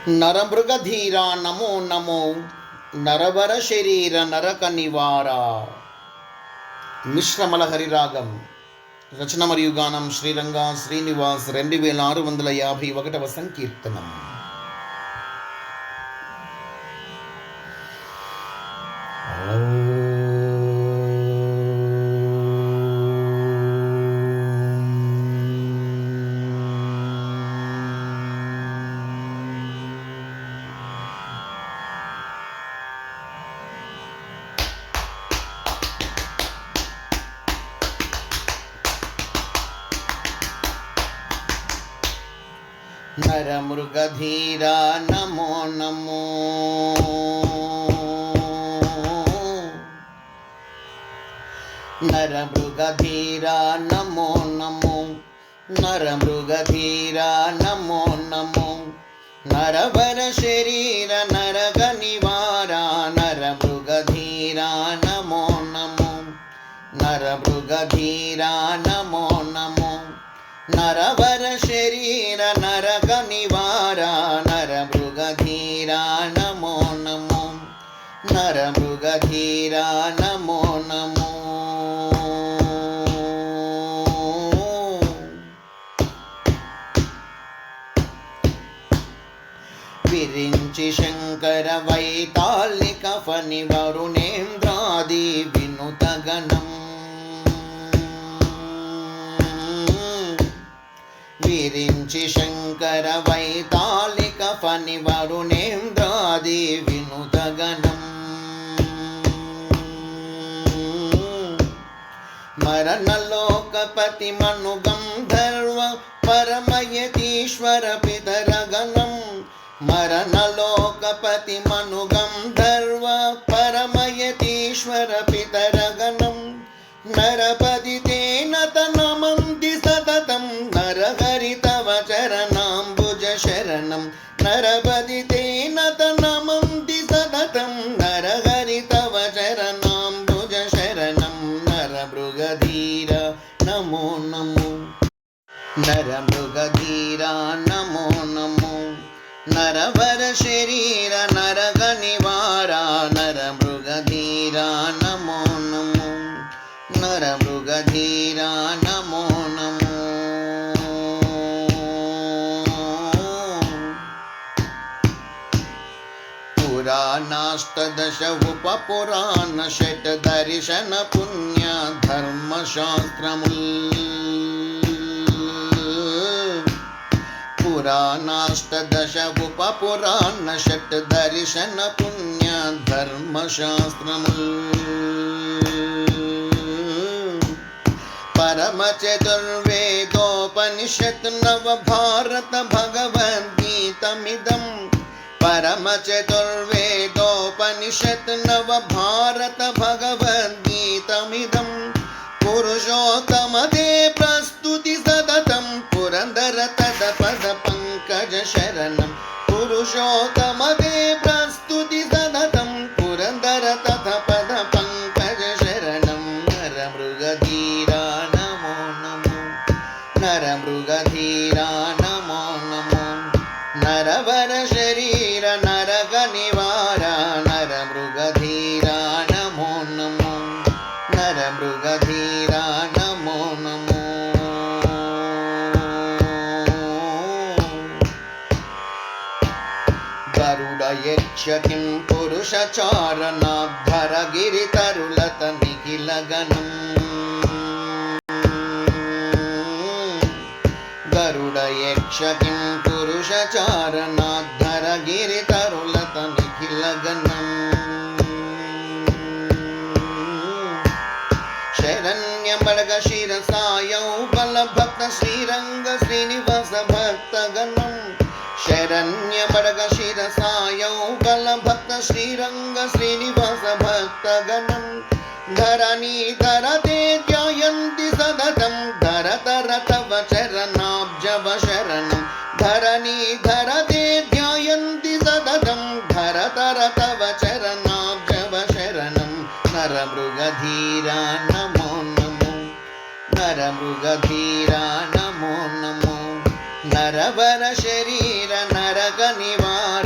నరమృగధీరా నమో నమో నరవర శరీర నరక నివార. మిశ్రమల హరిరాగం. రచన మరియు గానం శ్రీరంగ శ్రీనివాస్ 2651వ సంకీర్తనం. నరమృగధీరా నమో నమో నరమృగధీరా నమో నమో నరమృగధీరా నమో నమో నరవర శరీర నరక నివార. నరమృగధీరా నమో నమో నరమృగధీరా నమో నమో నరవర శరీర నరక నివార. నరమృగధీరా నమో నమో నరమృగధీరా నమో నమో. విరించి శంకర వైతాళిక ఫణి వరుణేంద్రాది వినుత గణం. విరించి శంకర వైతాళిక ఫణి వరుణేంద్రాది వినుత గణం. మరణలోకపతి మను గంధర్వ పరమయతీశ్వర పితర గణం. మరణలోకపతి మను గంధర్వ పరమయతీశ్వర పితర గణం. నరపది తేన తనమంది సతతం నరహరి తవ చరణాంబుజ శరణం. నరపది తేన తనమంది సతతం నరహరి తవ చరణాంబుజ శరణం. నరమృగధీర నమో నమో నరమృగధీరా నమో నమో నరవర శరీర నరక నివార. నరమృగధీరా నమో నమో నరమృగధీరా నమో నమో. పురాణాష్టదశ ఉపపురాణ షట్ దర్శన పుణ్య ధర్మశాస్త్రముల్. పురాణాష్టదశ ఉపపురాణ షట్ దర్శన పుణ్య ధర్మశాస్త్రముల్. పరమ చతుర్వేదోపనిషత్ నవ భారత భగవద్గీతమిదం. పరమ చతుర్వేదోపనిషత్ నవ భారత భగవద్గీతమిదం. పురుషోత్తమదే ప్రస్తుతి సతతం పురందర తద పద పంకజ శరణం. పురుషోత్తమదే ప్రస్తుతి సతతం పురందర తద పద పంకజ శరణం. నరమృగధీరా నమో నమో నరమృగధీరా నమో నమో నరవర శరీర నరక నివార. నరమృగధీరా నమో నమో నరమృగధీరా నమో నమో. గరుడ యక్ష కిం పురుష చారణాధర గిరి తరులత నిఖిల గణం. గరుడ యక్ష కిం పురుష చారణాధర గిరి తరులత నిఖిల గణం. శరణ్య బడగ శిర సాయౌ బల భక్త శ్రీరంగ శ్రీనివాస భక్త గణం. శరణ్య బడగ శిర సాయౌ బల భక్త శ్రీరంగ శ్రీనివాస భక్త గణం. ధరణి ధరతే ధ్యాయంతి సతతం ధరతర తవ చరణాబ్జవ శరణం. ధరణి ధరతే ధ్యాయంతి సతతం ధరతర తవ చరణాబ్జవ శరణం. నరమృగధీరా నమో నమో నరమృగధీరా నమో నమో నరవర శరీర నరక నివార.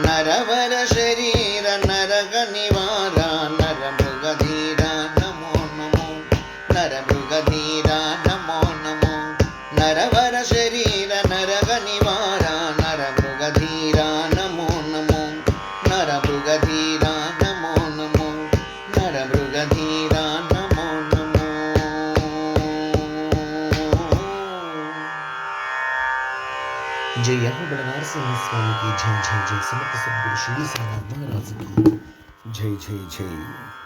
నరవర శరీర నరక నివార నర మృగధీర నమో నమో నర మృగధీర నమో నమో నరవర శరీర నరక నివార నర మృగధీర నమో నమో నర మృగధీర నమో నమో నర మృగధీర నమో నమో. जय यर्रबड़ नरसिंह स्वामी की जय जय जय समर्थ सद्गुरु श्री साईनाथ महाराज की जय जय जय.